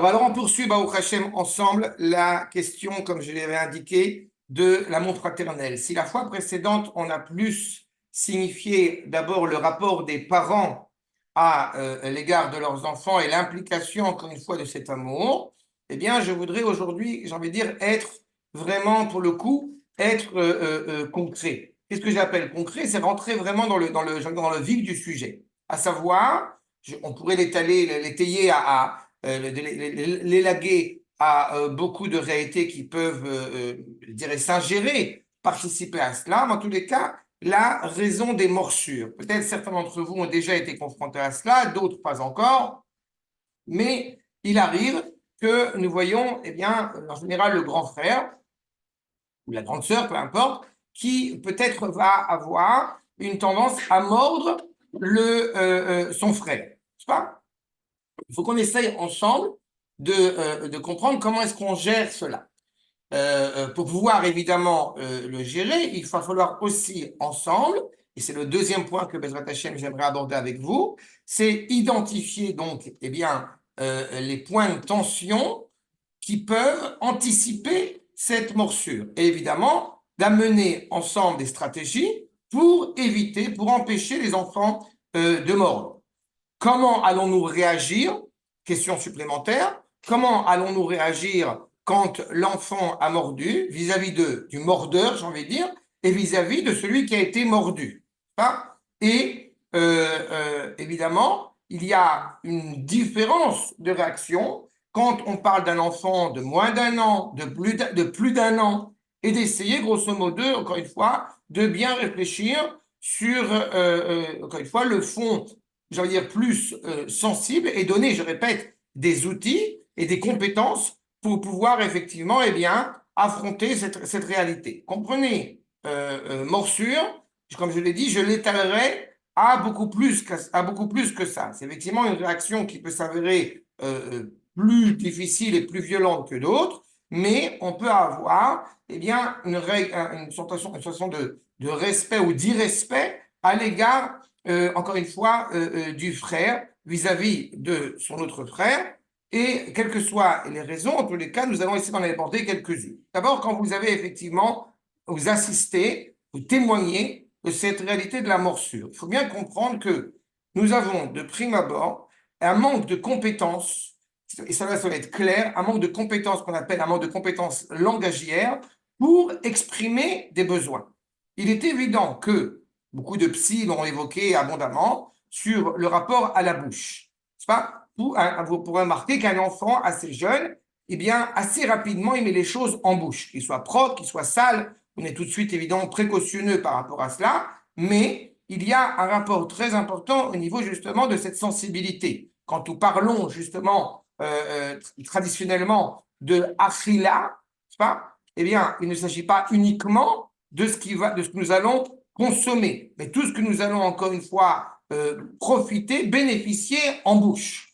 Alors on poursuit Baruch Hashem ensemble la question, comme je l'avais indiqué, de l'amour fraternel. Si la fois précédente, on a plus signifié d'abord le rapport des parents à l'égard de leurs enfants et l'implication, encore une fois, de cet amour, eh bien, je voudrais aujourd'hui, j'ai envie de dire, être vraiment, pour le coup, être concret. Qu'est-ce que j'appelle concret? C'est rentrer vraiment dans le vif du sujet. À savoir, on pourrait l'étayer l'élaguer à beaucoup de réalités qui peuvent, je dirais, s'ingérer, participer à cela. Mais en tous les cas, la raison des morsures. Peut-être certains d'entre vous ont déjà été confrontés à cela, d'autres pas encore, mais il arrive que nous voyons, eh bien, en général, le grand frère ou la grande sœur, peu importe, qui peut-être va avoir une tendance à mordre son frère. N'est-ce pas? Il faut qu'on essaye ensemble de comprendre comment est-ce qu'on gère cela. Pour pouvoir évidemment le gérer, il va falloir aussi ensemble, et c'est le deuxième point que Bezrat Hashem j'aimerais aborder avec vous, c'est identifier donc eh bien, les points de tension qui peuvent anticiper cette morsure. Et évidemment, d'amener ensemble des stratégies pour éviter, pour empêcher les enfants de mordre. Comment allons-nous réagir? Question supplémentaire. Comment allons-nous réagir quand l'enfant a mordu vis-à-vis du mordeur, j'ai envie de dire, et vis-à-vis de celui qui a été mordu? Et évidemment, il y a une différence de réaction quand on parle d'un enfant de moins d'un an, de plus d'un an, et d'essayer, grosso modo, encore une fois, de bien réfléchir sur, encore une fois, le fond, j'ai envie de dire, plus sensible et donner, je répète, des outils et des compétences pour pouvoir effectivement, eh bien, affronter cette réalité. Comprenez, morsure, comme je l'ai dit, je l'étalerai à beaucoup plus que ça. C'est effectivement une réaction qui peut s'avérer plus difficile et plus violente que d'autres, mais on peut avoir eh bien, une sensation de respect ou d'irrespect à l'égard, encore une fois, du frère vis-à-vis de son autre frère. Et quelles que soient les raisons, en tous les cas, nous allons essayer d'en aborder quelques-unes. D'abord, quand vous avez effectivement, vous assistez, vous témoignez de cette réalité de la morsure. Il faut bien comprendre que nous avons, de prime abord, un manque de compétences, et ça va être clair, un manque de compétences qu'on appelle un manque de compétences langagières pour exprimer des besoins. Il est évident que beaucoup de psys l'ont évoqué abondamment sur le rapport à la bouche. C'est pas vous pourrez remarquer qu'un enfant assez jeune, eh bien, assez rapidement, il met les choses en bouche, qu'il soit propre, qu'il soit sale. On est tout de suite, évidemment, précautionneux par rapport à cela, mais il y a un rapport très important au niveau, justement, de cette sensibilité. Quand nous parlons, justement, traditionnellement de achila, c'est pas? Eh bien, il ne s'agit pas uniquement de ce que nous allons consommer, mais tout ce que nous allons, encore une fois, profiter, bénéficier en bouche.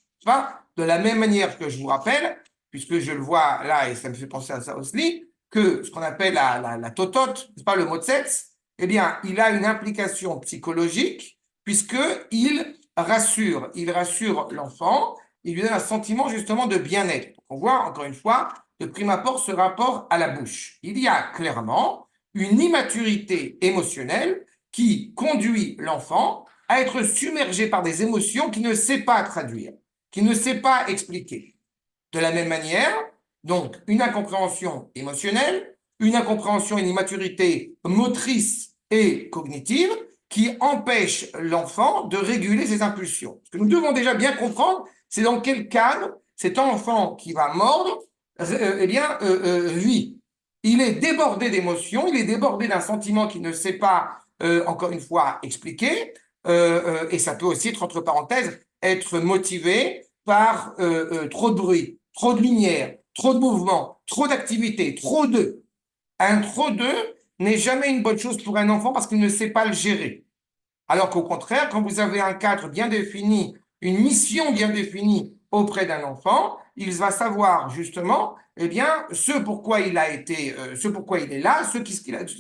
De la même manière que je vous rappelle, puisque je le vois là et ça me fait penser à ça aussi, que ce qu'on appelle la totote, c'est pas le motzetz, eh bien, il a une implication psychologique puisqu'il rassure l'enfant, il lui donne un sentiment justement de bien-être. On voit encore une fois, de prime abord, ce rapport à la bouche. Il y a clairement une immaturité émotionnelle qui conduit l'enfant à être submergé par des émotions qu'il ne sait pas traduire, qu'il ne sait pas expliquer. De la même manière, donc, une incompréhension émotionnelle, une incompréhension et une immaturité motrice et cognitive qui empêchent l'enfant de réguler ses impulsions. Ce que nous devons déjà bien comprendre, c'est dans quel cadre cet enfant qui va mordre vit. Il est débordé d'émotions, il est débordé d'un sentiment qu'il ne sait pas, encore une fois, expliquer, et ça peut aussi être, entre parenthèses, être motivé par trop de bruit, trop de lumière, trop de mouvement, trop d'activité, trop de. Un trop de n'est jamais une bonne chose pour un enfant parce qu'il ne sait pas le gérer. Alors qu'au contraire, quand vous avez un cadre bien défini, une mission bien définie auprès d'un enfant, il va savoir justement, eh bien, ce pourquoi il a été, ce pourquoi il est là,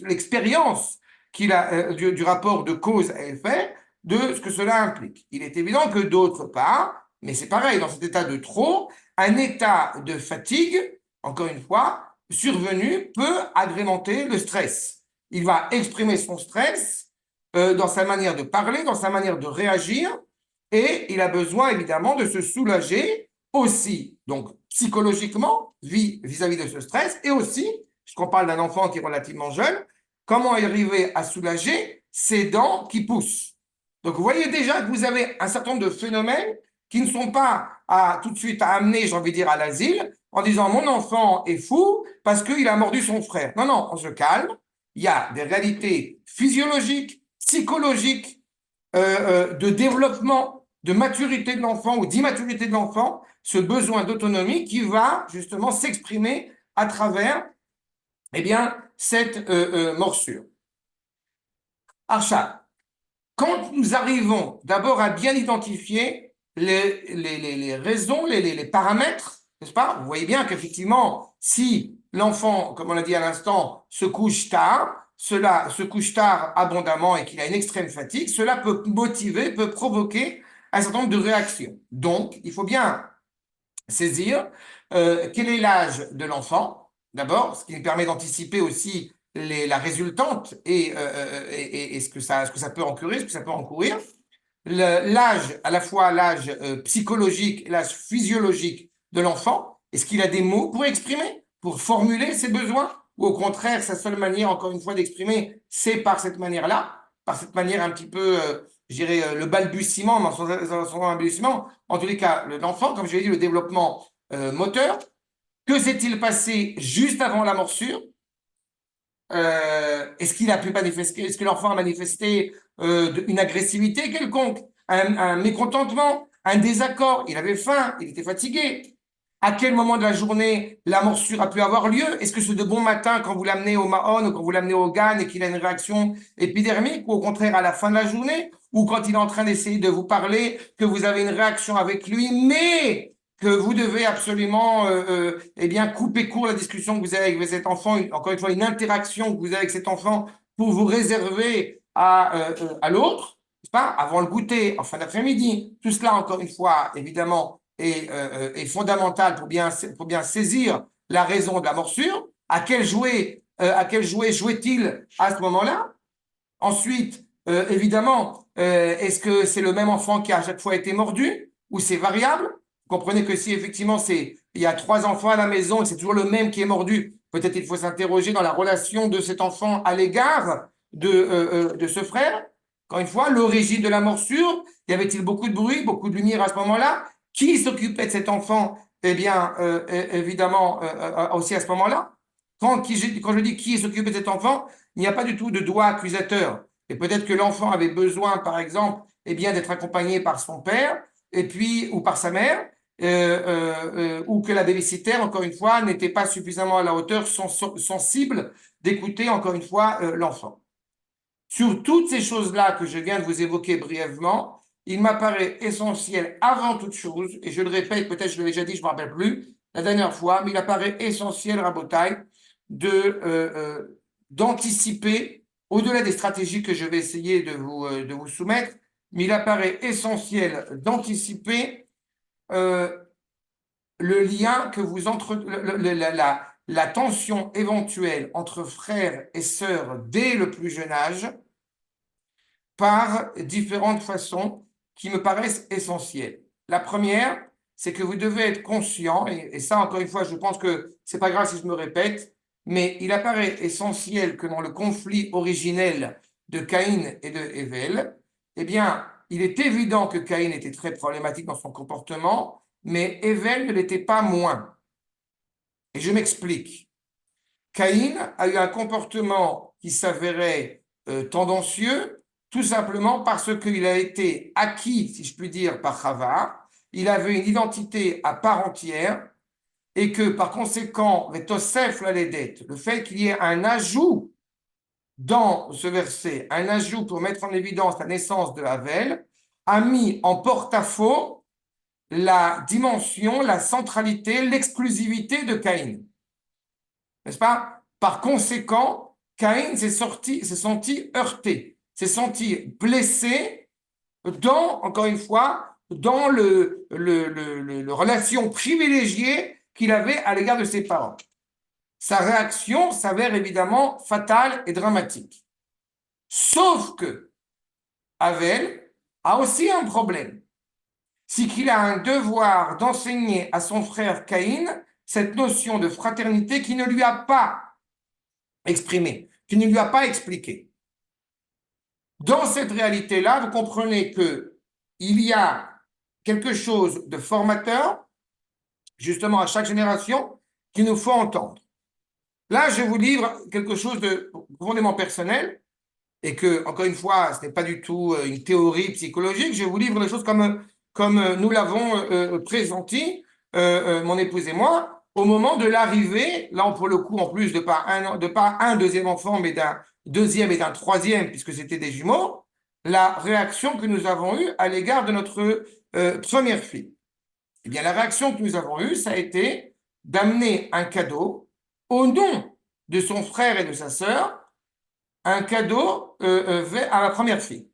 l'expérience qu'il a du rapport de cause à effet, de ce que cela implique. Il est évident que d'autre part, Mais c'est pareil, dans cet état de trop, un état de fatigue, encore une fois, survenu, peut agrémenter le stress. Il va exprimer son stress dans sa manière de parler, dans sa manière de réagir, et il a besoin évidemment de se soulager aussi, donc psychologiquement, vis-à-vis de ce stress, et aussi, puisqu'on parle d'un enfant qui est relativement jeune, comment arriver à soulager ses dents qui poussent. Donc vous voyez déjà que vous avez un certain nombre de phénomènes qui ne sont pas tout de suite à amener, j'ai envie de dire, à l'asile, en disant mon enfant est fou parce qu'il a mordu son frère. Non, non, on se calme. Il y a des réalités physiologiques, psychologiques, de développement, de maturité de l'enfant ou d'immaturité de l'enfant, ce besoin d'autonomie qui va justement s'exprimer à travers eh bien, cette morsure. Archa, quand nous arrivons d'abord à bien identifier les raisons, les paramètres, n'est-ce pas? Vous voyez bien qu'effectivement, si l'enfant, comme on l'a dit à l'instant, se couche tard, cela se couche tard abondamment et qu'il a une extrême fatigue, cela peut motiver, peut provoquer un certain nombre de réactions. Donc, il faut bien saisir quel est l'âge de l'enfant, d'abord, ce qui nous permet d'anticiper aussi la résultante et ce que ça peut encourir, ce que ça peut encourir. L'âge, à la fois l'âge psychologique et l'âge physiologique de l'enfant, est-ce qu'il a des mots pour exprimer, pour formuler ses besoins, ou au contraire, sa seule manière, encore une fois, d'exprimer, c'est par cette manière-là, par cette manière un petit peu, je dirais, le balbutiement, mais son balbutiement. En tous les cas, l'enfant, comme je l'ai dit, le développement moteur, que s'est-il passé juste avant la morsure? Est-ce qu'il a pu manifester, est-ce que l'enfant a manifesté une agressivité quelconque, un mécontentement, un désaccord? Il avait faim, il était fatigué. À quel moment de la journée la morsure a pu avoir lieu? Est-ce que c'est de bon matin quand vous l'amenez au Mahon ou quand vous l'amenez au GAN et qu'il a une réaction épidermique, ou au contraire à la fin de la journée, ou quand il est en train d'essayer de vous parler, que vous avez une réaction avec lui, mais que vous devez absolument eh bien, couper court la discussion que vous avez avec cet enfant, encore une fois, une interaction que vous avez avec cet enfant pour vous réserver à l'autre, n'est-ce pas, avant le goûter, en fin d'après-midi. Tout cela, encore une fois, évidemment, est fondamental pour bien saisir la raison de la morsure. À quel jouet jouait-il à ce moment-là? Ensuite, évidemment, est-ce que c'est le même enfant qui a à chaque fois été mordu ou c'est variable? Vous comprenez que si effectivement il y a 3 enfants à la maison et c'est toujours le même qui est mordu, peut-être il faut s'interroger dans la relation de cet enfant à l'égard de ce frère. Encore une fois, l'origine de la morsure, y avait-il beaucoup de bruit, beaucoup de lumière à ce moment-là? Qui s'occupait de cet enfant? Eh bien, évidemment, aussi à ce moment-là. Quand je dis qui s'occupait de cet enfant, il n'y a pas du tout de doigt accusateur. Et peut-être que l'enfant avait besoin, par exemple, eh bien, d'être accompagné par son père, et puis, ou par sa mère, ou que la babysitter, encore une fois, n'était pas suffisamment à la hauteur, sensible d'écouter, encore une fois, l'enfant. Sur toutes ces choses-là que je viens de vous évoquer brièvement, il m'apparaît essentiel, avant toute chose, et je le répète, peut-être je l'ai déjà dit, je ne me rappelle plus, la dernière fois, mais il apparaît essentiel, Rabotai, d'anticiper, au-delà des stratégies que je vais essayer de vous soumettre, mais il apparaît essentiel d'anticiper le lien que vous entre la tension éventuelle entre frères et sœurs dès le plus jeune âge par différentes façons qui me paraissent essentielles. La première, c'est que vous devez être conscient, et ça encore une fois, je pense que c'est pas grave si je me répète, mais il apparaît essentiel que dans le conflit originel de Caïn et de Hével, eh bien, il est évident que Caïn était très problématique dans son comportement, mais Hével ne l'était pas moins. Et je m'explique. Caïn a eu un comportement qui s'avérait tendancieux, tout simplement parce qu'il a été acquis, si je puis dire, par Chava. Il avait une identité à part entière et que par conséquent, le fait qu'il y ait un ajout dans ce verset, un ajout pour mettre en évidence la naissance de Havel, a mis en porte-à-faux la dimension, la centralité, l'exclusivité de Caïn. N'est-ce pas? Par conséquent, Caïn s'est senti heurté, s'est senti blessé dans, encore une fois, dans le relation privilégiée qu'il avait à l'égard de ses parents. Sa réaction s'avère évidemment fatale et dramatique. Sauf que Avel a aussi un problème. C'est qu'il a un devoir d'enseigner à son frère Caïn cette notion de fraternité qui ne lui a pas exprimée, qui ne lui a pas expliqué. Dans cette réalité-là, vous comprenez qu'il y a quelque chose de formateur, justement à chaque génération, qu'il nous faut entendre. Là, je vous livre quelque chose de profondément personnel et que, encore une fois, ce n'est pas du tout une théorie psychologique. Je vous livre les choses comme nous l'avons présenté, mon épouse et moi, au moment de l'arrivée, là, pour le coup, en plus de pas un deuxième enfant, mais d'un deuxième et d'un troisième, puisque c'était des jumeaux, la réaction que nous avons eue à l'égard de notre première fille. Eh bien, la réaction que nous avons eue, ça a été d'amener un cadeau au nom de son frère et de sa sœur, un cadeau à la première fille.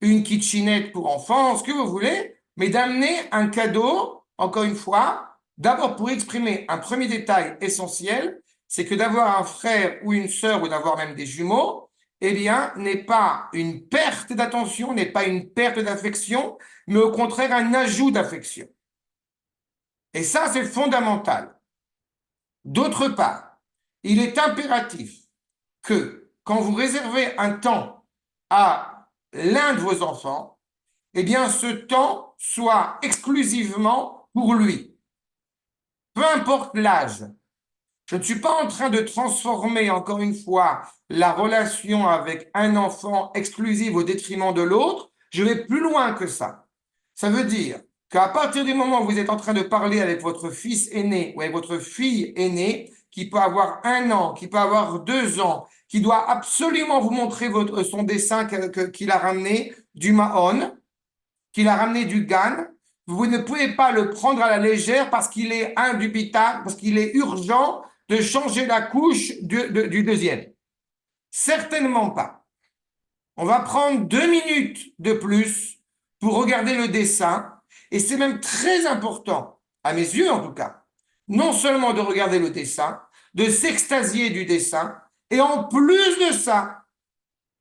Une kitchenette pour enfants, ce que vous voulez, mais d'amener un cadeau, encore une fois, d'abord pour exprimer un premier détail essentiel, c'est que d'avoir un frère ou une sœur ou d'avoir même des jumeaux, eh bien, n'est pas une perte d'attention, n'est pas une perte d'affection, mais au contraire un ajout d'affection. Et ça, c'est fondamental. D'autre part, il est impératif que quand vous réservez un temps à l'un de vos enfants, eh bien, ce temps soit exclusivement pour lui. Peu importe l'âge. Je ne suis pas en train de transformer, encore une fois, la relation avec un enfant exclusive au détriment de l'autre. Je vais plus loin que ça. Ça veut dire qu'à partir du moment où vous êtes en train de parler avec votre fils aîné ou avec votre fille aînée, qui peut avoir 1 an, qui peut avoir 2 ans, qui doit absolument vous montrer son dessin qu'il a ramené du Mahon, qu'il a ramené du Gan, vous ne pouvez pas le prendre à la légère parce qu'il est indubitable, parce qu'il est urgent de changer la couche du deuxième. Certainement pas. On va prendre 2 minutes de plus pour regarder le dessin, et c'est même très important, à mes yeux en tout cas, non seulement de regarder le dessin, de s'extasier du dessin, et en plus de ça,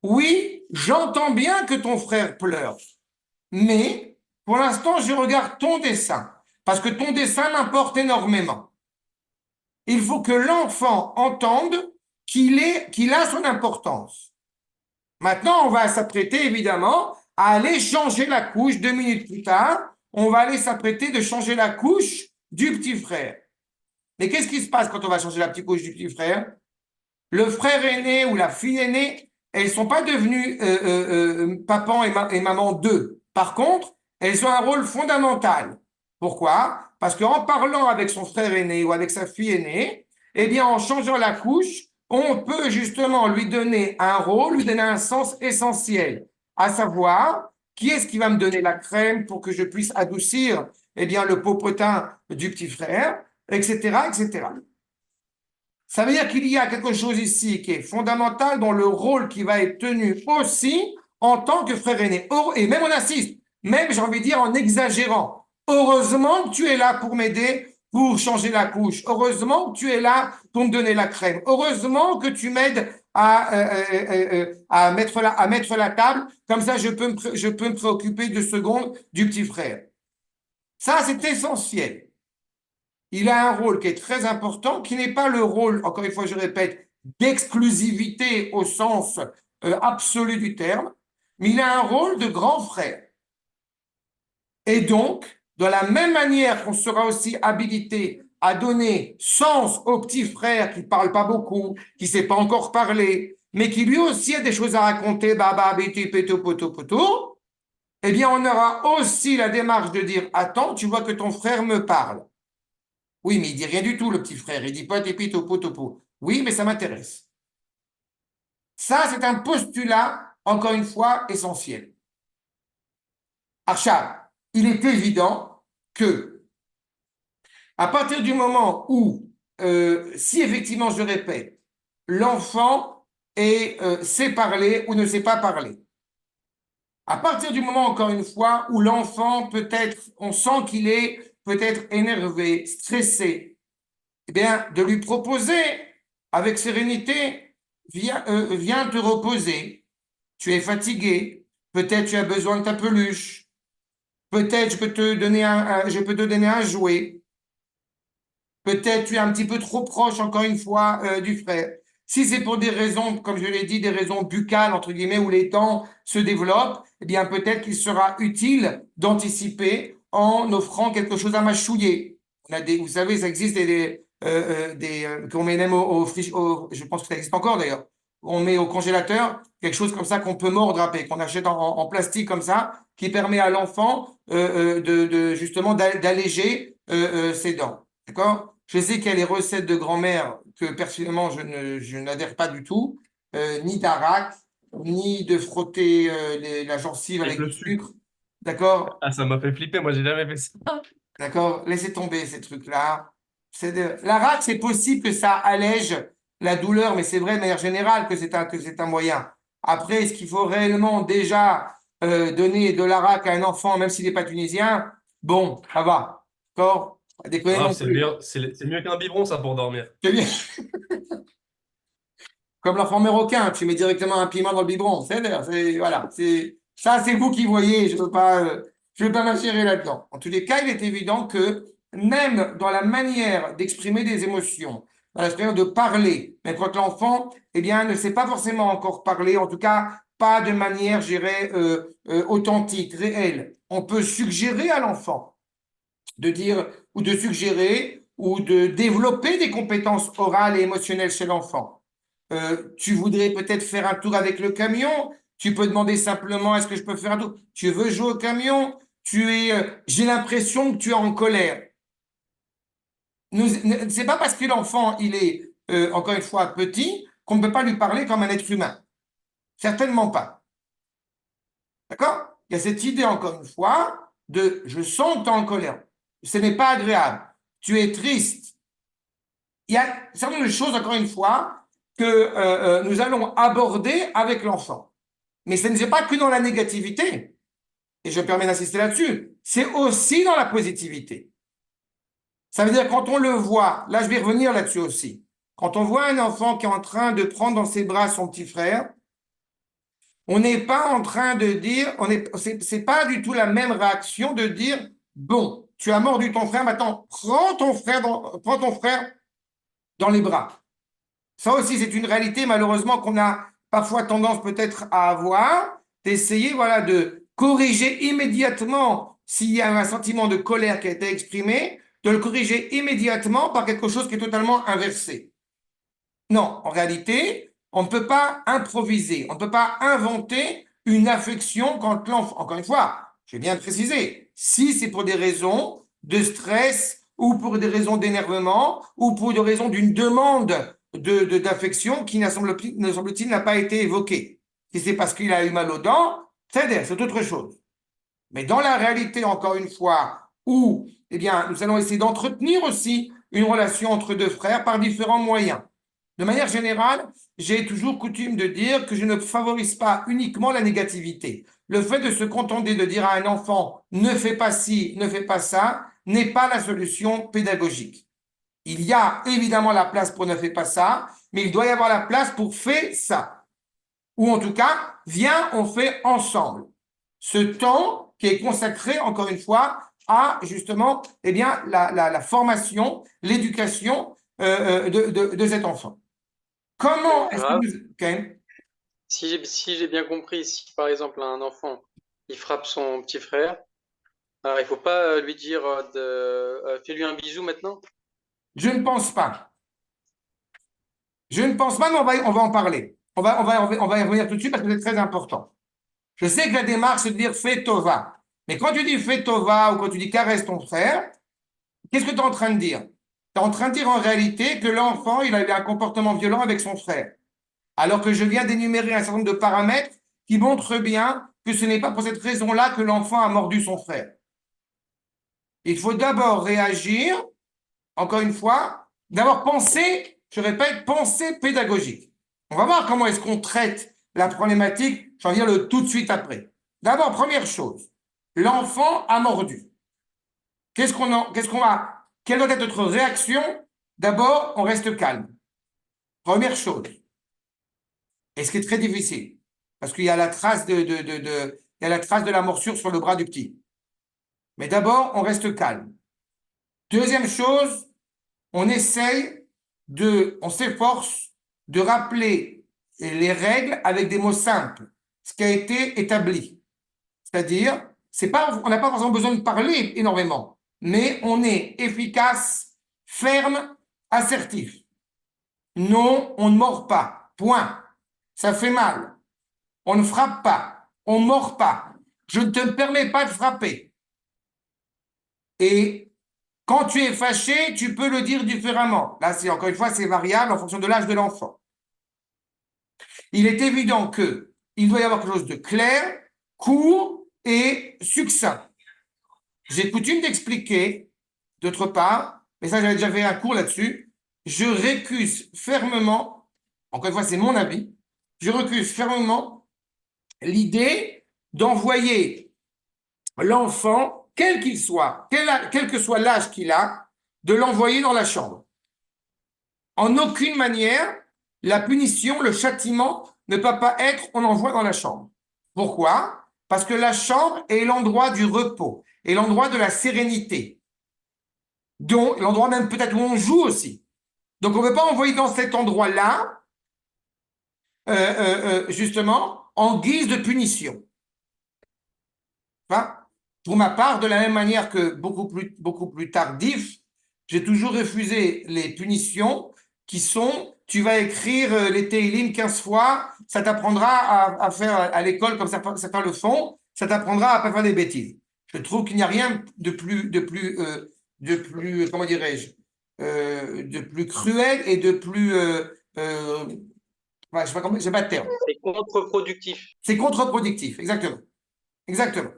oui, j'entends bien que ton frère pleure, mais pour l'instant, je regarde ton dessin, parce que ton dessin m'importe énormément. Il faut que l'enfant entende qu'il a son importance. Maintenant, on va s'apprêter évidemment à aller changer la couche 2 minutes plus tard. On va aller s'apprêter de changer la couche du petit frère. Mais qu'est-ce qui se passe quand on va changer la petite couche du petit frère? Le frère aîné ou la fille aînée, elles ne sont pas devenues papa et maman d'eux. Par contre, elles ont un rôle fondamental. Pourquoi? Parce qu'en parlant avec son frère aîné ou avec sa fille aînée, eh bien, en changeant la couche, on peut justement lui donner un rôle, lui donner un sens essentiel, à savoir, qui est-ce qui va me donner la crème pour que je puisse adoucir, eh bien, le popotin du petit frère, etc., etc. Ça veut dire qu'il y a quelque chose ici qui est fondamental dans le rôle qui va être tenu aussi en tant que frère aîné. Et même on assiste, même j'ai envie de dire en exagérant. Heureusement que tu es là pour m'aider, pour changer la couche. Heureusement que tu es là pour me donner la crème. Heureusement que tu m'aides à mettre la table. Comme ça, je peux me préoccuper 2 secondes du petit frère. Ça, c'est essentiel. Il a un rôle qui est très important, qui n'est pas le rôle, encore une fois, je répète, d'exclusivité au sens absolu du terme, mais il a un rôle de grand frère. Et donc, de la même manière qu'on sera aussi habilité à donner sens au petit frère qui ne parle pas beaucoup, qui ne sait pas encore parler, mais qui lui aussi a des choses à raconter, baba, béti, péto, poto, poto, eh bien, on aura aussi la démarche de dire, attends, tu vois que ton frère me parle. Oui, mais il dit rien du tout, le petit frère. Il dit pas tépi topo topo. Oui, mais ça m'intéresse. Ça, c'est un postulat, encore une fois, essentiel. Achab, il est évident que, à partir du moment où, si effectivement, je répète, l'enfant sait parler ou ne sait pas parler, À partir du moment, encore une fois, où l'enfant peut-être, on sent qu'il est peut-être énervé, stressé, eh bien, de lui proposer avec sérénité, viens te reposer. Tu es fatigué, peut-être tu as besoin de ta peluche, peut-être je peux te donner un jouet, peut-être tu es un petit peu trop proche, encore une fois, du frère. Si c'est pour des raisons, comme je l'ai dit, des raisons buccales, entre guillemets, où les dents se développent, eh bien, peut-être qu'il sera utile d'anticiper en offrant quelque chose à mâchouiller. Vous savez, ça existe qu'on met même je pense que ça existe encore d'ailleurs. On met au congélateur quelque chose comme ça qu'on peut mordre après, qu'on achète en plastique comme ça, qui permet à l'enfant justement d'alléger ses dents. D'accord? Je sais qu'il y a les recettes de grand-mère que personnellement je n'adhère pas du tout, ni d'arak, ni de frotter la gencive Avec avec le du sucre. sucre. D'accord? Ah, ça m'a fait flipper, moi j'ai jamais fait ça. D'accord? Laissez tomber ces trucs-là. L'arak, c'est possible que ça allège la douleur, mais c'est vrai de manière générale que c'est un moyen. Après, est-ce qu'il faut réellement déjà donner de l'arak à un enfant, même s'il n'est pas tunisien? Bon, ça va. D'accord? Pas déconner Ah, non c'est plus. meilleur, c'est mieux qu'un biberon, ça, pour dormir. C'est bien. Comme l'enfant marocain, tu mets directement un piment dans le biberon. Voilà, ça, c'est vous qui voyez. Je veux pas m'ingérer là-dedans. En tous les cas, il est évident que même dans la manière d'exprimer des émotions, dans la manière de parler, mais quand l'enfant, eh bien, ne sait pas forcément encore parler, en tout cas, pas de manière, je dirais, authentique, réelle. On peut suggérer à l'enfant de dire ou de suggérer ou de développer des compétences orales et émotionnelles chez l'enfant. Tu voudrais peut-être faire un tour avec le camion. Tu peux demander simplement, est-ce que je peux faire un tour? Tu veux jouer au camion? J'ai l'impression que tu es en colère. C'est pas parce que l'enfant, il est, encore une fois, petit, qu'on ne peut pas lui parler comme un être humain. Certainement pas. D'accord? Il y a cette idée, encore une fois, de je sens que tu es en colère. Ce n'est pas agréable. Tu es triste. Il y a un certain nombre de choses, encore une fois, que nous allons aborder avec l'enfant. Mais ce n'est pas que dans la négativité, et je me permets d'insister là-dessus, c'est aussi dans la positivité. Ça veut dire quand on le voit, là je vais revenir là-dessus aussi, quand on voit un enfant qui est en train de prendre dans ses bras son petit frère, on n'est pas en train de dire, c'est pas du tout la même réaction de dire, bon, tu as mordu ton frère, maintenant prends ton frère dans les bras. Ça aussi, c'est une réalité, malheureusement, qu'on a parfois tendance peut-être à avoir, d'essayer, voilà, de corriger immédiatement s'il y a un sentiment de colère qui a été exprimé, de le corriger immédiatement par quelque chose qui est totalement inversé. Non, en réalité, on ne peut pas improviser, on ne peut pas inventer une affection quand l'enfant, encore une fois, je vais bien préciser, si c'est pour des raisons de stress ou pour des raisons d'énervement ou pour des raisons d'une demande d'affection qui, ne semble-t-il, n'a pas été évoquée. Si c'est parce qu'il a eu mal aux dents, c'est autre chose. Mais dans la réalité, encore une fois, où eh bien, nous allons essayer d'entretenir aussi une relation entre deux frères par différents moyens. De manière générale, j'ai toujours coutume de dire que je ne favorise pas uniquement la négativité. Le fait de se contenter de dire à un enfant ne fais pas ci, ne fais pas ça, n'est pas la solution pédagogique. Il y a évidemment la place pour ne fais pas ça, mais il doit y avoir la place pour fais ça. Ou en tout cas, viens, on fait ensemble. Ce temps qui est consacré, encore une fois, à justement eh bien, la formation, l'éducation de cet enfant. C'est Comment pas est-ce que grave. nous... Ok. Si j'ai bien compris, si par exemple un enfant, il frappe son petit frère, alors il faut pas lui dire fais-lui un bisou maintenant. Je ne pense pas. Je ne pense pas, mais on va en parler. On va y revenir tout de suite parce que c'est très important. Je sais que la démarche, c'est de dire fais tova. Mais quand tu dis fais tova ou quand tu dis caresse ton frère, qu'est-ce que tu es en train de dire? Tu es en train de dire en réalité que l'enfant, il a eu un comportement violent avec son frère. Alors que je viens d'énumérer un certain nombre de paramètres qui montrent bien que ce n'est pas pour cette raison-là que l'enfant a mordu son frère. Il faut d'abord réagir, encore une fois, d'abord penser, je répète, penser pédagogique. On va voir comment est-ce qu'on traite la problématique, je vais dire le tout de suite après. D'abord, première chose, l'enfant a mordu. Quelle doit être notre réaction? D'abord, on reste calme. Première chose. Et ce qui est très difficile, parce qu'il y a la trace il y a la trace de la morsure sur le bras du petit. Mais d'abord, on reste calme. Deuxième chose, on s'efforce de rappeler les règles avec des mots simples, ce qui a été établi. C'est-à-dire, on n'a pas forcément besoin de parler énormément, mais on est efficace, ferme, assertif. Non, on ne mord pas. Point. Ça fait mal. On ne frappe pas. On ne mord pas. Je ne te permets pas de frapper. Et quand tu es fâché, tu peux le dire différemment. Là, encore une fois, c'est variable en fonction de l'âge de l'enfant. Il est évident qu'il doit y avoir quelque chose de clair, court et succinct. J'ai coutume d'expliquer, d'autre part, mais ça j'avais déjà fait un cours là-dessus, je récuse fermement, encore une fois c'est mon avis, je récuse fermement l'idée d'envoyer l'enfant, quel qu'il soit, quel que soit l'âge qu'il a, de l'envoyer dans la chambre. En aucune manière, la punition, le châtiment ne peut pas être on envoie dans la chambre. Pourquoi? Parce que la chambre est l'endroit du repos, et l'endroit de la sérénité, dont l'endroit même peut-être où on joue aussi. Donc on ne peut pas envoyer dans cet endroit-là, justement, en guise de punition. Enfin, pour ma part, de la même manière que beaucoup plus tardif, j'ai toujours refusé les punitions qui sont, tu vas écrire les Teilim 15 fois, ça t'apprendra à faire à l'école comme certains le font, ça t'apprendra à ne pas faire des bêtises. Je trouve qu'il n'y a rien de plus, comment dirais-je, de plus cruel et de plus, je sais pas comment, j'ai pas de terme. C'est contre-productif. C'est contre-productif, exactement. Exactement.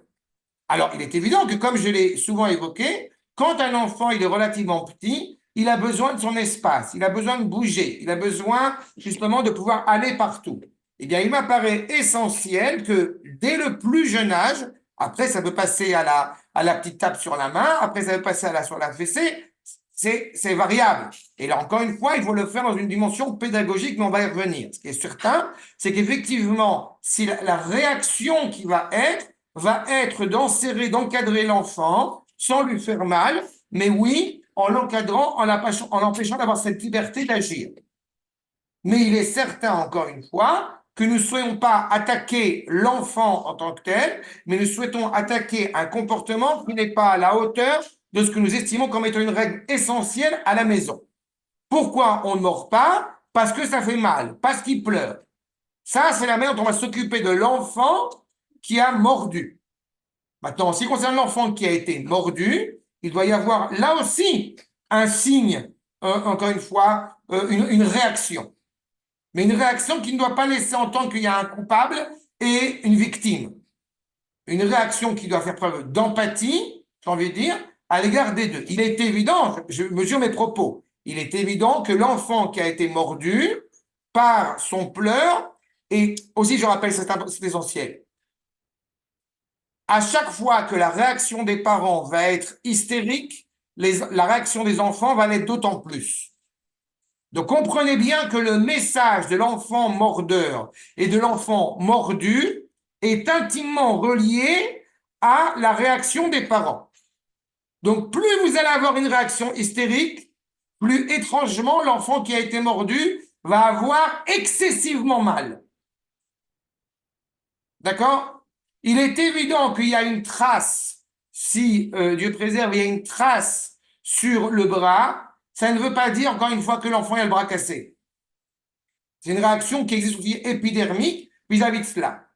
Alors, il est évident que, comme je l'ai souvent évoqué, quand un enfant il est relativement petit, il a besoin de son espace, il a besoin de bouger, il a besoin justement de pouvoir aller partout. Eh bien, il m'apparaît essentiel que dès le plus jeune âge, après ça peut passer à la petite tape sur la main, après ça peut passer sur la fessée, c'est variable. Et là, encore une fois, il faut le faire dans une dimension pédagogique, mais on va y revenir. Ce qui est certain, c'est qu'effectivement, si la réaction qui va être d'enserrer, d'encadrer l'enfant sans lui faire mal, mais oui, en l'encadrant, en l'empêchant d'avoir cette liberté d'agir. Mais il est certain, encore une fois, que nous ne souhaitons pas attaquer l'enfant en tant que tel, mais nous souhaitons attaquer un comportement qui n'est pas à la hauteur de ce que nous estimons comme étant une règle essentielle à la maison. Pourquoi on ne mord pas? Parce que ça fait mal, parce qu'il pleure. Ça, c'est la manière dont on va s'occuper de l'enfant qui a mordu. Maintenant, en ce qui concerne l'enfant qui a été mordu, il doit y avoir là aussi un signe, encore une fois, une réaction. Mais une réaction qui ne doit pas laisser entendre qu'il y a un coupable et une victime. Une réaction qui doit faire preuve d'empathie, j'ai envie de dire, à l'égard des deux. Il est évident, je mesure mes propos, il est évident que l'enfant qui a été mordu par son pleur, et aussi je rappelle, c'est essentiel, à chaque fois que la réaction des parents va être hystérique, la réaction des enfants va l'être d'autant plus. Donc comprenez bien que le message de l'enfant mordeur et de l'enfant mordu est intimement relié à la réaction des parents. Donc plus vous allez avoir une réaction hystérique, plus étrangement l'enfant qui a été mordu va avoir excessivement mal. D'accord? Il est évident qu'il y a une trace, si Dieu préserve, il y a une trace sur le bras. Ça ne veut pas dire, encore une fois, que l'enfant a le bras cassé. C'est une réaction qui existe aussi épidermique vis-à-vis de cela.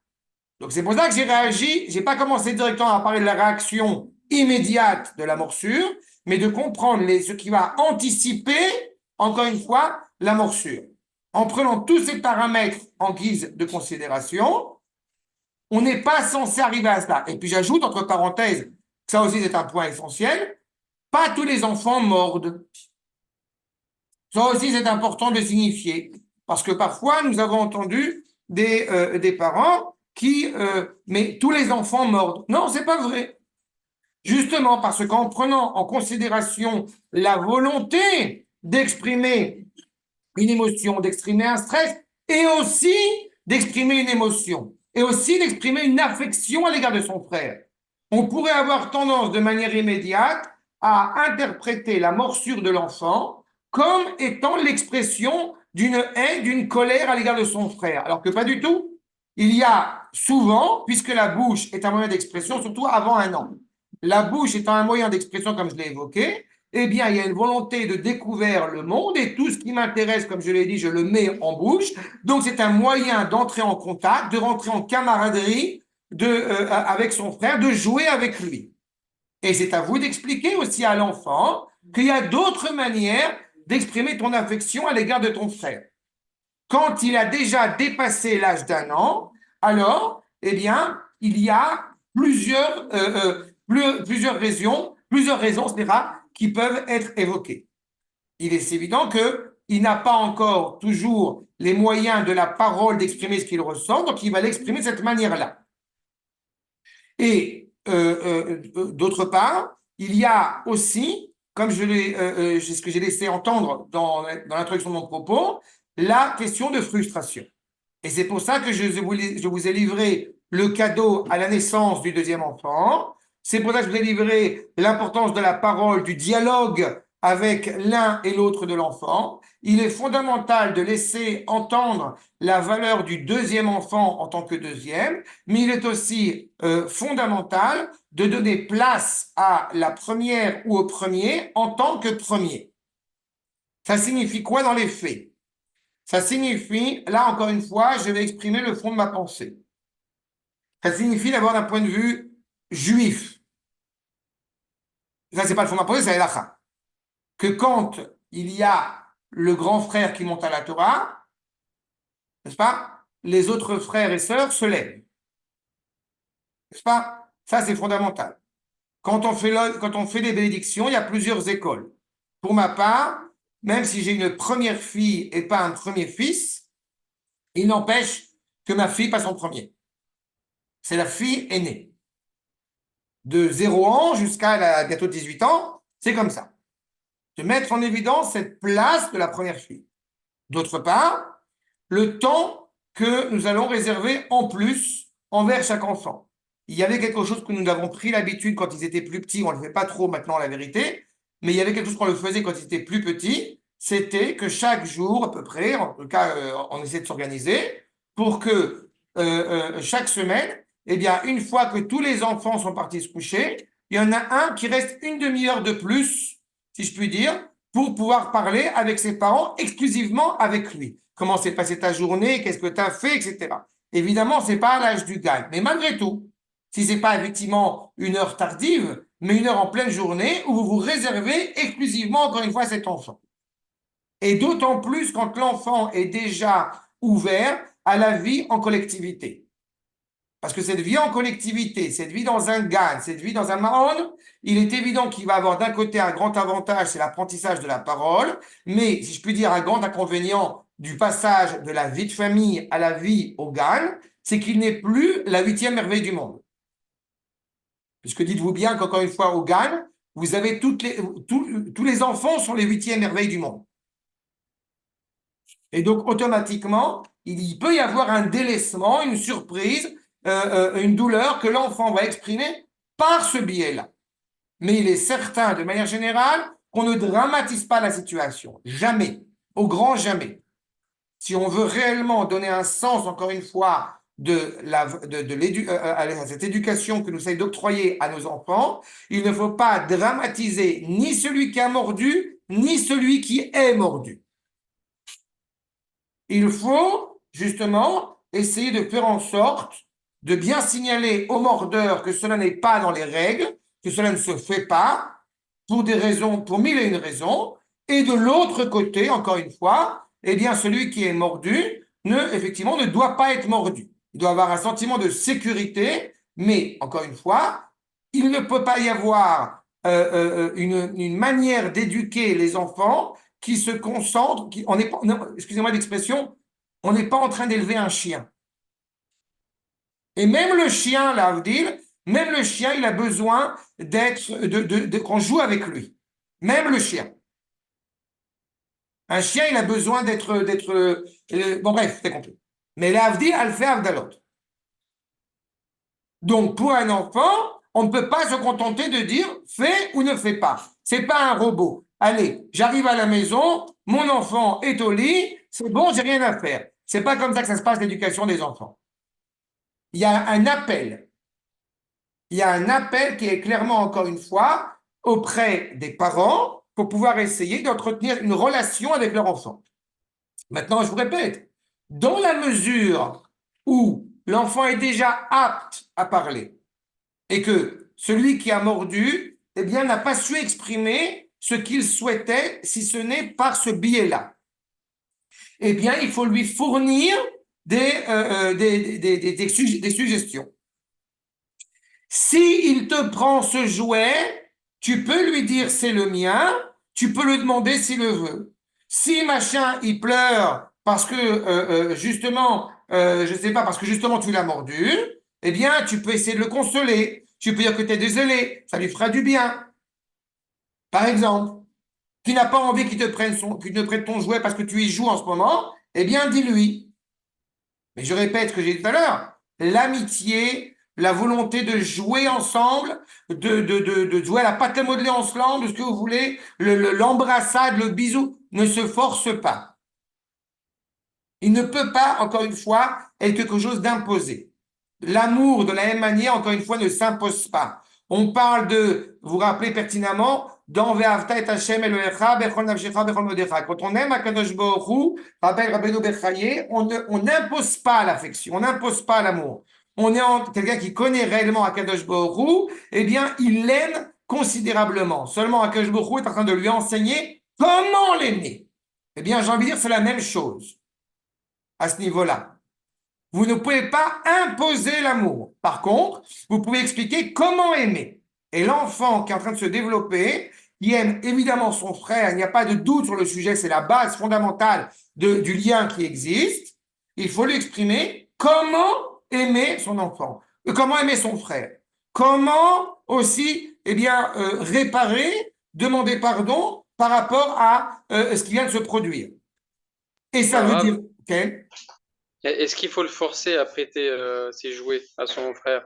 Donc c'est pour ça que j'ai réagi, je n'ai pas commencé directement à parler de la réaction immédiate de la morsure, mais de comprendre ce qui va anticiper, encore une fois, la morsure. En prenant tous ces paramètres en guise de considération, on n'est pas censé arriver à cela. Et puis j'ajoute, entre parenthèses, que ça aussi c'est un point essentiel, pas tous les enfants mordent. Ça aussi c'est important de signifier, parce que parfois nous avons entendu des parents mais tous les enfants mordent. Non, c'est pas vrai. Justement, parce qu'en prenant en considération la volonté d'exprimer une émotion, d'exprimer un stress, et aussi d'exprimer une émotion, et aussi d'exprimer une affection à l'égard de son frère. On pourrait avoir tendance de manière immédiate à interpréter la morsure de l'enfant comme étant l'expression d'une haine, d'une colère à l'égard de son frère, alors que pas du tout. Il y a souvent, puisque la bouche est un moyen d'expression, surtout avant 1 an, la bouche étant un moyen d'expression, comme je l'ai évoqué, eh bien, il y a une volonté de découvrir le monde et tout ce qui m'intéresse, comme je l'ai dit, je le mets en bouche. Donc, c'est un moyen d'entrer en contact, de rentrer en camaraderie avec son frère, de jouer avec lui. Et c'est à vous d'expliquer aussi à l'enfant qu'il y a d'autres manières d'exprimer ton affection à l'égard de ton frère. Quand il a déjà dépassé l'âge d'1 an, alors, eh bien, il y a plusieurs raisons, qui peuvent être évoquées. Il est évident qu'il n'a pas encore toujours les moyens de la parole d'exprimer ce qu'il ressent, donc il va l'exprimer de cette manière-là. Et d'autre part, il y a aussi, comme ce que j'ai laissé entendre dans l'introduction de mon propos, la question de frustration. Et c'est pour ça que je vous ai livré le cadeau à la naissance du deuxième enfant. C'est pour ça que je vous ai livré l'importance de la parole, du dialogue avec l'un et l'autre de l'enfant. Il est fondamental de laisser entendre la valeur du deuxième enfant en tant que deuxième, mais il est aussi fondamental de donner place à la première ou au premier en tant que premier. Ça signifie quoi dans les faits? Ça signifie, là encore une fois, je vais exprimer le fond de ma pensée. Ça signifie d'avoir un point de vue juif. Ça, c'est pas le fond de ma pensée, c'est l'halakha. Que quand il y a le grand frère qui monte à la Torah, n'est-ce pas? Les autres frères et sœurs se lèvent. N'est-ce pas? Ça, c'est fondamental. Quand on fait des bénédictions, il y a plusieurs écoles. Pour ma part, même si j'ai une première fille et pas un premier fils, il n'empêche que ma fille passe en premier. C'est la fille aînée. De 0 ans jusqu'à bientôt 18 ans, c'est comme ça. De mettre en évidence cette place de la première fille. D'autre part, le temps que nous allons réserver en plus envers chaque enfant. Il y avait quelque chose que nous avons pris l'habitude quand ils étaient plus petits, on ne le fait pas trop maintenant la vérité, mais il y avait quelque chose qu'on le faisait quand ils étaient plus petits, c'était que chaque jour à peu près, en tout cas on essaie de s'organiser, pour que chaque semaine, eh bien une fois que tous les enfants sont partis se coucher, il y en a un qui reste une demi-heure de plus, si je puis dire, pour pouvoir parler avec ses parents exclusivement avec lui. Comment s'est passée ta journée, qu'est-ce que tu as fait, etc. Évidemment, ce n'est pas à l'âge du gagne, mais malgré tout, si ce n'est pas effectivement une heure tardive, mais une heure en pleine journée où vous vous réservez exclusivement, encore une fois, à cet enfant. Et d'autant plus quand l'enfant est déjà ouvert à la vie en collectivité. Parce que cette vie en collectivité, cette vie dans un GAN, cette vie dans un Mahon, il est évident qu'il va avoir d'un côté un grand avantage, c'est l'apprentissage de la parole, mais si je puis dire un grand inconvénient du passage de la vie de famille à la vie au GAN, c'est qu'il n'est plus la 8e merveille du monde. Puisque dites-vous bien qu'encore une fois au GAN, vous avez tous les enfants sont les 8e merveilles du monde. Et donc automatiquement, il peut y avoir un délaissement, une surprise, une douleur que l'enfant va exprimer par ce biais-là. Mais il est certain, de manière générale, qu'on ne dramatise pas la situation. Jamais. Au grand jamais. Si on veut réellement donner un sens, encore une fois, à cette éducation que nous essayons d'octroyer à nos enfants, il ne faut pas dramatiser ni celui qui a mordu, ni celui qui est mordu. Il faut, justement, essayer de faire en sorte de bien signaler aux mordeurs que cela n'est pas dans les règles, que cela ne se fait pas, pour des raisons, pour mille et une raisons, et de l'autre côté, encore une fois, eh bien, celui qui est mordu, effectivement, ne doit pas être mordu. Il doit avoir un sentiment de sécurité, mais, encore une fois, il ne peut pas y avoir une manière d'éduquer les enfants qui se concentre, excusez-moi l'expression, on n'est pas en train d'élever un chien. Et même le chien, là, Avdil, même le chien, il a besoin qu'on joue avec lui. Même le chien. Un chien, il a besoin bon, bref, c'est compris. Mais l'Avdil, elle fait Avdalot. Donc, pour un enfant, on ne peut pas se contenter de dire fais ou ne fais pas. C'est pas un robot. Allez, j'arrive à la maison, mon enfant est au lit, c'est bon, j'ai rien à faire. C'est pas comme ça que ça se passe l'éducation des enfants. Il y a un appel. Il y a un appel qui est clairement, encore une fois, auprès des parents pour pouvoir essayer d'entretenir une relation avec leur enfant. Maintenant, je vous répète, dans la mesure où l'enfant est déjà apte à parler et que celui qui a mordu, eh bien, n'a pas su exprimer ce qu'il souhaitait, si ce n'est par ce biais-là, eh bien, il faut lui fournir des suggestions. S'il te prend ce jouet, tu peux lui dire c'est le mien, tu peux lui demander s'il le veut. Si machin, il pleure parce que justement, je sais pas, parce que justement tu l'as mordu, eh bien tu peux essayer de le consoler. Tu peux dire que tu es désolé, ça lui fera du bien. Par exemple, qui n'a pas envie qu'il te prenne ton jouet parce que tu y joues en ce moment, eh bien dis-lui. Mais je répète ce que j'ai dit tout à l'heure, l'amitié, la volonté de jouer ensemble, de jouer à la pâte à modeler ensemble, ce que vous voulez, l'embrassade, le bisou, ne se force pas. Il ne peut pas, encore une fois, être quelque chose d'imposé. L'amour, de la même manière, encore une fois, ne s'impose pas. On parle vous vous rappelez pertinemment, dans Ve'avta et Hashem Elohecha bechol nafshecha bechol modecha. Quand on aime Akadosh Baruch Hu, rappelle Rabbeinu Bechaye, on n'impose pas l'affection, on n'impose pas l'amour. On est quelqu'un qui connaît réellement Akadosh Baruch Hu, eh bien, il l'aime considérablement. Seulement, Akadosh Baruch Hu est en train de lui enseigner comment l'aimer. Eh bien, j'ai envie de dire, c'est la même chose à ce niveau-là. Vous ne pouvez pas imposer l'amour. Par contre, vous pouvez expliquer comment aimer. Et l'enfant qui est en train de se développer, qui aime évidemment son frère, il n'y a pas de doute sur le sujet, c'est la base fondamentale du lien qui existe. Il faut lui exprimer comment aimer son enfant, comment aimer son frère, comment aussi, eh bien, réparer, demander pardon par rapport à ce qui vient de se produire. Et ça veut dire, ok. Est-ce qu'il faut le forcer à prêter ses jouets à son frère?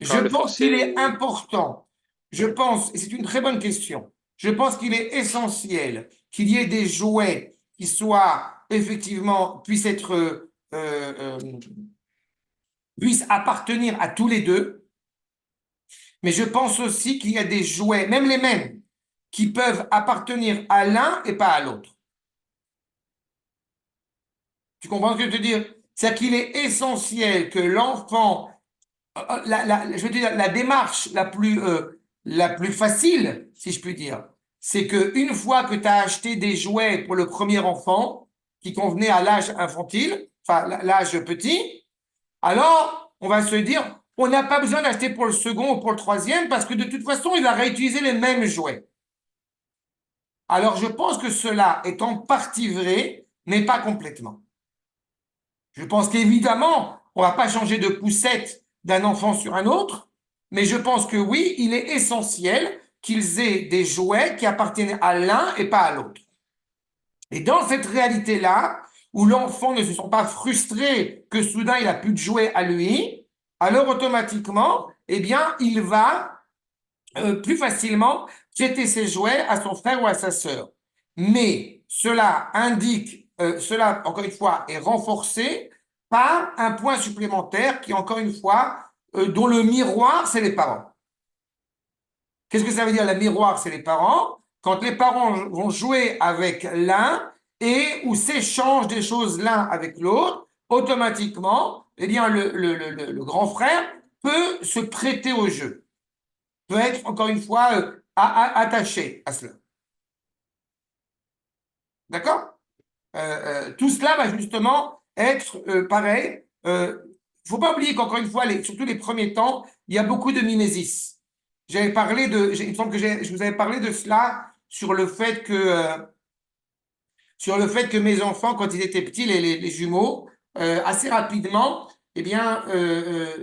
Je Le pense qu'il est forcer ou... important. Je pense, et c'est une très bonne question, je pense qu'il est essentiel qu'il y ait des jouets qui soient effectivement, puissent appartenir à tous les deux. Mais je pense aussi qu'il y a des jouets, même les mêmes, qui peuvent appartenir à l'un et pas à l'autre. Tu comprends ce que je veux te dire? C'est-à-dire qu'il est essentiel que l'enfant, je veux dire, la démarche la plus facile, si je puis dire, c'est qu'une fois que tu as acheté des jouets pour le premier enfant, qui convenait à l'âge infantile, enfin l'âge petit, alors on va se dire, on n'a pas besoin d'acheter pour le second ou pour le troisième, parce que de toute façon, il va réutiliser les mêmes jouets. Alors je pense que cela est en partie vrai, mais pas complètement. Je pense qu'évidemment, on ne va pas changer de poussette d'un enfant sur un autre, mais je pense que oui, il est essentiel qu'ils aient des jouets qui appartiennent à l'un et pas à l'autre. Et dans cette réalité-là, où l'enfant ne se sent pas frustré que soudain il a plus de jouets à lui, alors automatiquement, eh bien, il va plus facilement prêter ses jouets à son frère ou à sa sœur. Mais cela indique, cela, encore une fois, est renforcé par un point supplémentaire qui, encore une fois, dont le miroir, c'est les parents. Qu'est-ce que ça veut dire, le miroir, c'est les parents? Quand les parents vont jouer avec l'un et ou s'échangent des choses l'un avec l'autre, automatiquement, eh bien, le grand frère peut se prêter au jeu, peut être, encore une fois, attaché à cela. D'accord? Tout cela va justement être pareil. Il ne faut pas oublier qu'encore une fois, surtout les premiers temps, il y a beaucoup de mimésis. Il me semble que je vous avais parlé de cela sur le fait que mes enfants, quand ils étaient petits, les jumeaux, assez rapidement, eh bien,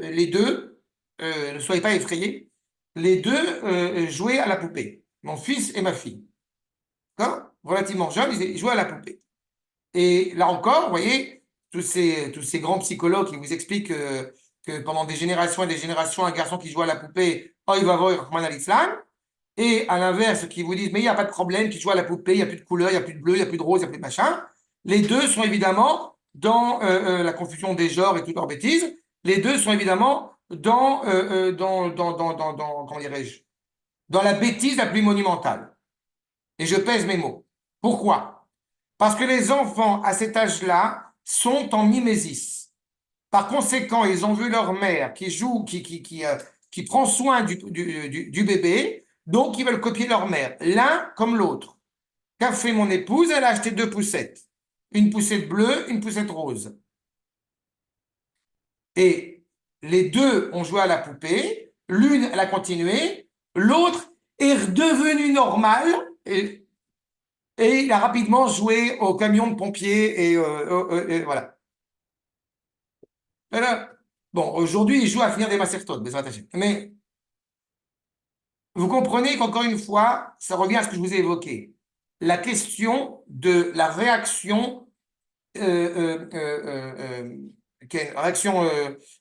les deux, ne soyez pas effrayés, les deux jouaient à la poupée, mon fils et ma fille. D'accord? Relativement jeunes, ils jouaient à la poupée. Et là encore, vous voyez, tous ces grands psychologues qui vous expliquent que pendant des générations et des générations, un garçon qui joue à la poupée, oh, il va avoir Rahman al-Islam. Et à l'inverse, qui vous disent, mais il n'y a pas de problème, qui joue à la poupée, il n'y a plus de couleur, il n'y a plus de bleu, il n'y a plus de rose, il n'y a plus de machin. Les deux sont évidemment dans la confusion des genres et toutes leurs bêtises. Les deux sont évidemment comment dirais-je, dans la bêtise la plus monumentale. Et je pèse mes mots. Pourquoi? Parce que les enfants à cet âge-là sont en mimésis. Par conséquent, ils ont vu leur mère qui joue, qui prend soin du bébé, donc ils veulent copier leur mère, l'un comme l'autre. Qu'a fait mon épouse? Elle a acheté 2 poussettes. Une poussette bleue, une poussette rose. Et les deux ont joué à la poupée. L'une, elle a continué. L'autre est redevenue normale. Et il a rapidement joué au camion de pompiers. Et voilà. Bon, aujourd'hui, il joue à finir des macertones, mais vous comprenez qu'encore une fois, ça revient à ce que je vous ai évoqué. La question de la réaction, la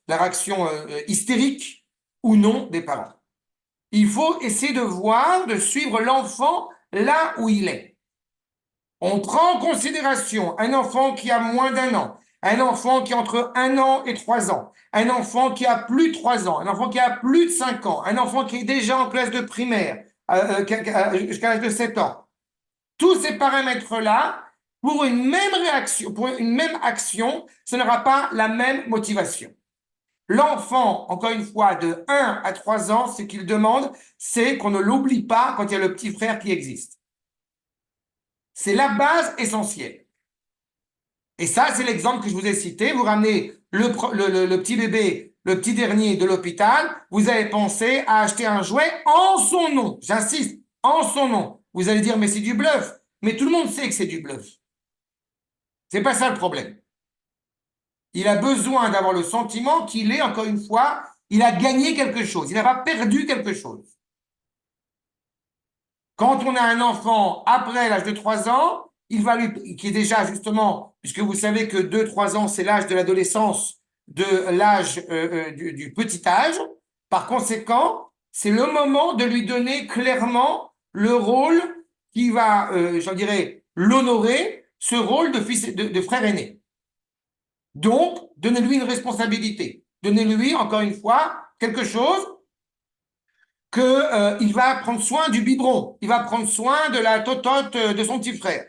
réaction hystérique ou non des parents. Il faut essayer de voir, de suivre l'enfant là où il est. On prend en considération un enfant qui a moins d'1 an, un enfant qui a entre 1 an et 3 ans, un enfant qui a plus de 3 ans, un enfant qui a plus de 5 ans, un enfant qui est déjà en classe de primaire jusqu'à l'âge de 7 ans. Tous ces paramètres-là, pour une même réaction, pour une même action, ce n'aura pas la même motivation. L'enfant, encore une fois, de 1 à 3 ans, ce qu'il demande, c'est qu'on ne l'oublie pas quand il y a le petit frère qui existe. C'est la base essentielle. Et ça, c'est l'exemple que je vous ai cité. Vous ramenez le petit bébé, le petit dernier de l'hôpital, vous avez pensé à acheter un jouet en son nom. J'insiste, en son nom. Vous allez dire, mais c'est du bluff. Mais tout le monde sait que c'est du bluff. C'est pas ça le problème. Il a besoin d'avoir le sentiment qu'il est, encore une fois, il a gagné quelque chose. Il n'a pas perdu quelque chose. Quand on a un enfant après l'âge de 3 ans, qui est déjà justement, puisque vous savez que 2-3 ans, c'est l'âge de l'adolescence, de l'âge du petit âge. Par conséquent, c'est le moment de lui donner clairement le rôle qui va, j'en dirais, l'honorer, ce rôle de fils, de frère aîné. Donc, donnez-lui une responsabilité. Donnez-lui, encore une fois, quelque chose qu'il va prendre soin du biberon, il va prendre soin de la totote de son petit frère.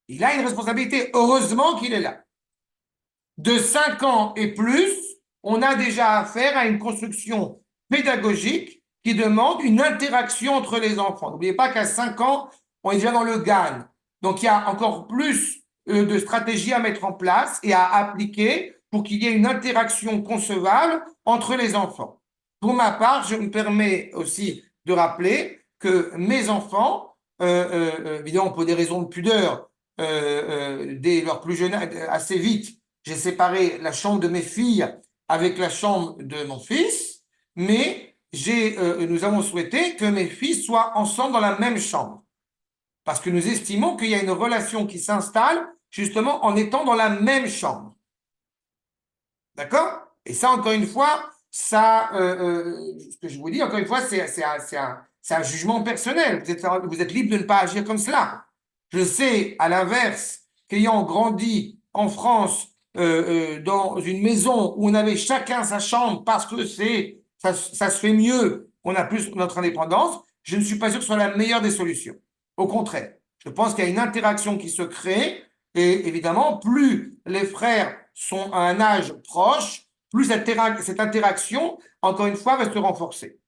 Il a une responsabilité. Heureusement qu'il est là. De 5 ans et plus, on a déjà affaire à une construction pédagogique qui demande une interaction entre les enfants. N'oubliez pas qu'à 5 ans, on est déjà dans le GAN. Donc, il y a encore plus de stratégies à mettre en place et à appliquer pour qu'il y ait une interaction concevable entre les enfants. Pour ma part, je me permets aussi de rappeler que mes enfants, évidemment pour des raisons de pudeur, dès leur plus jeune âge, assez vite, j'ai séparé la chambre de mes filles avec la chambre de mon fils, mais nous avons souhaité que mes fils soient ensemble dans la même chambre. Parce que nous estimons qu'il y a une relation qui s'installe justement en étant dans la même chambre. D'accord? Et ça, encore une fois, ça, ce que je vous dis, encore une fois, c'est un jugement personnel. Vous êtes libre de ne pas agir comme cela. Je sais, à l'inverse, qu'ayant grandi en France, dans une maison où on avait chacun sa chambre parce que ça se fait mieux, on a plus notre indépendance, je ne suis pas sûr que ce soit la meilleure des solutions. Au contraire, je pense qu'il y a une interaction qui se crée et évidemment, plus les frères sont à un âge proche, plus cette interaction, encore une fois, va se renforcer.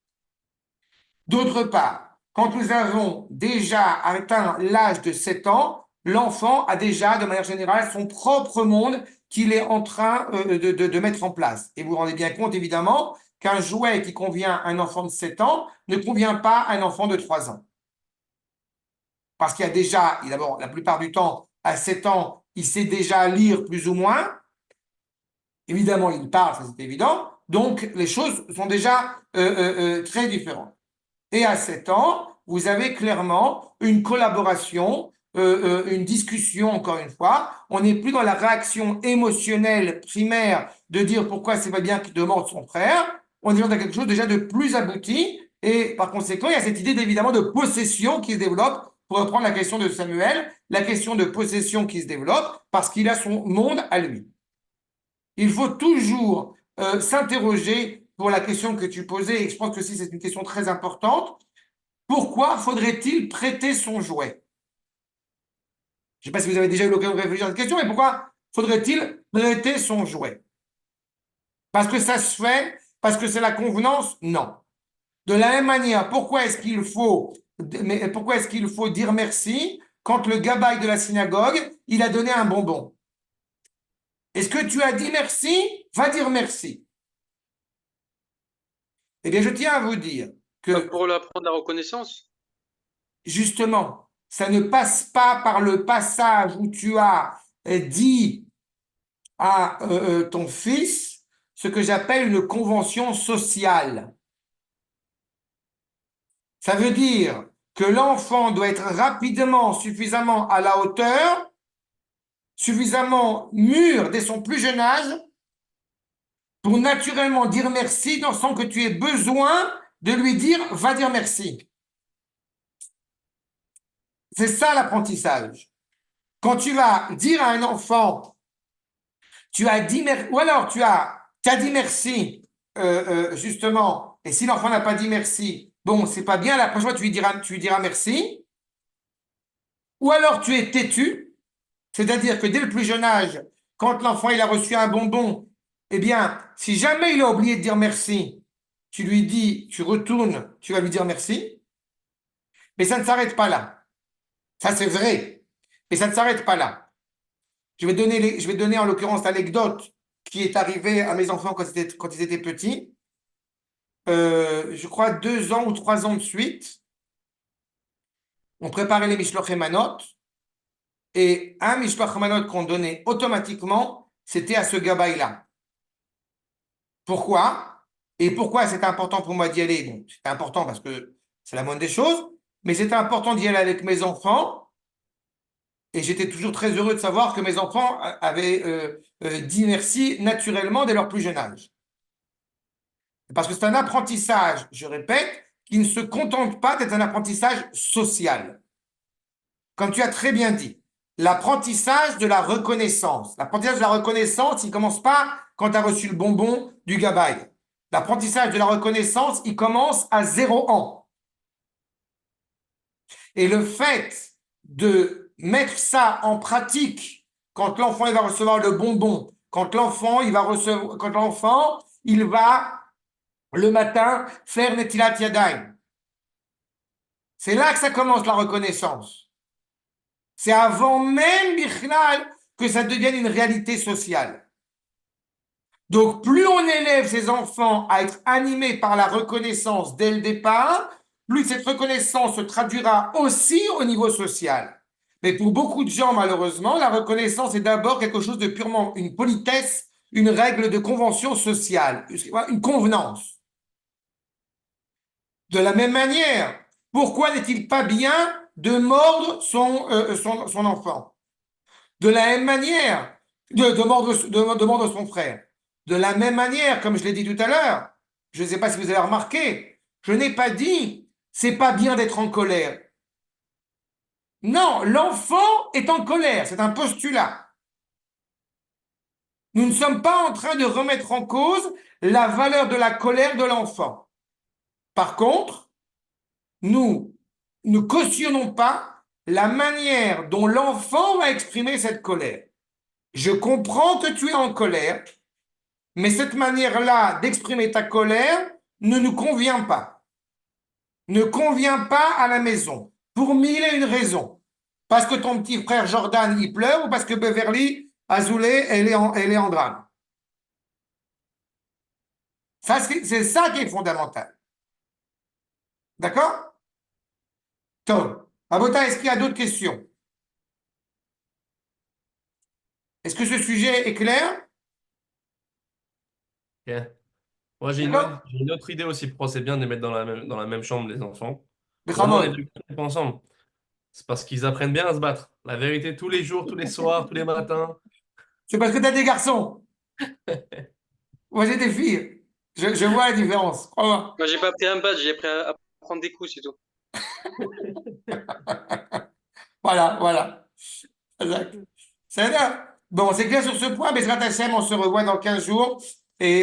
D'autre part, quand nous avons déjà atteint l'âge de 7 ans, l'enfant a déjà, de manière générale, son propre monde qu'il est en train de mettre en place. Et vous vous rendez bien compte, évidemment, qu'un jouet qui convient à un enfant de 7 ans ne convient pas à un enfant de 3 ans. Parce qu'il y a déjà, d'abord, la plupart du temps, à 7 ans, il sait déjà lire plus ou moins. Évidemment, il parle, ça c'est évident. Donc, les choses sont déjà très différentes. Et à 7 ans, vous avez clairement une collaboration, une discussion, encore une fois. On n'est plus dans la réaction émotionnelle primaire de dire pourquoi c'est pas bien qu'il demande son frère. On est dans quelque chose déjà de plus abouti. Et par conséquent, il y a cette idée évidemment de possession qui se développe. Pour reprendre la question de Samuel, la question de possession qui se développe parce qu'il a son monde à lui. Il faut toujours s'interroger pour la question que tu posais, et je pense que si c'est une question très importante. Pourquoi faudrait-il prêter son jouet? Je ne sais pas si vous avez déjà eu l'occasion de réfléchir à cette question, mais pourquoi faudrait-il prêter son jouet? Parce que ça se fait? Parce que c'est la convenance? Non. De la même manière, pourquoi est-ce qu'il faut dire merci quand le gabaï de la synagogue, il a donné un bonbon? Est-ce que tu as dit merci? Va dire merci. Eh bien, je tiens à vous dire que Pour lui apprendre la reconnaissance. justement, ça ne passe pas par le passage où tu as dit à ton fils ce que j'appelle une convention sociale. Ça veut dire que l'enfant doit être rapidement suffisamment à la hauteur, suffisamment mûr dès son plus jeune âge pour naturellement dire merci sans que tu aies besoin de lui dire va dire merci. C'est ça l'apprentissage. Quand tu vas dire à un enfant, tu as dit merci, ou alors tu as dit merci, justement, et si l'enfant n'a pas dit merci, bon, c'est pas bien, la prochaine fois tu lui diras merci, ou alors tu es têtu, c'est-à-dire que dès le plus jeune âge, quand l'enfant il a reçu un bonbon, eh bien, si jamais il a oublié de dire merci, tu lui dis, tu retournes, tu vas lui dire merci, mais ça ne s'arrête pas là. Ça, c'est vrai, mais ça ne s'arrête pas là. Je vais donner en l'occurrence l'anecdote qui est arrivée à mes enfants quand ils étaient petits. Je crois 2 ans ou 3 ans de suite, on préparait les Mishloach Manot et un Mishloach Manot qu'on donnait automatiquement, c'était à ce gabaï-là. Pourquoi? Et pourquoi c'est important pour moi d'y aller? Bon, c'est important parce que c'est la moindre des choses, mais c'était important d'y aller avec mes enfants et j'étais toujours très heureux de savoir que mes enfants avaient dit merci naturellement dès leur plus jeune âge. Parce que c'est un apprentissage, je répète, qui ne se contente pas d'être un apprentissage social. Comme tu as très bien dit, l'apprentissage de la reconnaissance. L'apprentissage de la reconnaissance, il ne commence pas quand tu as reçu le bonbon du gabaï. L'apprentissage de la reconnaissance, il commence à 0 ans. Et le fait de mettre ça en pratique quand l'enfant il va recevoir le bonbon, quand l'enfant il va le matin faire Netilat Yadayim. C'est là que ça commence la reconnaissance. C'est avant même Bichlal que ça devienne une réalité sociale. Donc, plus on élève ses enfants à être animés par la reconnaissance dès le départ, plus cette reconnaissance se traduira aussi au niveau social. Mais pour beaucoup de gens, malheureusement, la reconnaissance est d'abord quelque chose de purement une politesse, une règle de convention sociale, une convenance. De la même manière, pourquoi n'est-il pas bien de mordre son enfant? De la même manière, de mordre son frère. De la même manière, comme je l'ai dit tout à l'heure, je ne sais pas si vous avez remarqué, je n'ai pas dit c'est pas bien d'être en colère. Non, l'enfant est en colère, c'est un postulat. Nous ne sommes pas en train de remettre en cause la valeur de la colère de l'enfant. Par contre, nous ne cautionnons pas la manière dont l'enfant va exprimer cette colère. Je comprends que tu es en colère, mais cette manière-là d'exprimer ta colère ne nous convient pas. Ne convient pas à la maison, pour mille et une raisons. Parce que ton petit frère Jordan, il pleure, ou parce que Beverly Azoulay, elle est en drame. Ça, c'est ça qui est fondamental. D'accord? Tom. Abota, est-ce qu'il y a d'autres questions? Est-ce que ce sujet est clair? Ok. Moi, D'accord? j'ai une autre idée aussi pourquoi c'est bien de les mettre dans la même chambre, les enfants. Mais Vraiment, les Ramon, deux pas ensemble. C'est parce qu'ils apprennent bien à se battre. La vérité, tous les jours, tous les soirs, tous les matins. c'est parce que tu as des garçons. Moi, j'ai des filles. Je vois la différence. Crois-moi. Moi, j'ai pas pris un badge, j'ai pris à prendre des coups, c'est tout. Voilà, voilà. Exact. Ça va. Bon, c'est clair sur ce point. Bezrat Hachem, on se revoit dans 15 jours. Et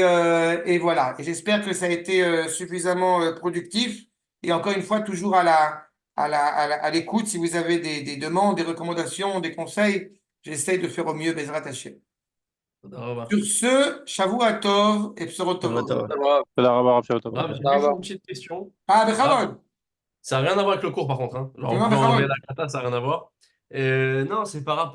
voilà. Et j'espère que ça a été suffisamment productif. Et encore une fois, toujours à l'écoute. Si vous avez des demandes, des recommandations, des conseils, j'essaye de faire au mieux, Bezrat Hachem. Au revoir. Sur ce, Shavua Tov et Psorot Ça va, Tovot. ça va. Ça va. תודה רבה, הרב שבתות. Rav, j'ai Ça juste va. une petite question. Ah, Rav, Bechamon. ça n'a rien à voir avec le cours par contre, hein. Genre, vous Non, pouvez enlever Bechamon. la kata, ça n'a rien à voir. Non, c'est par rapport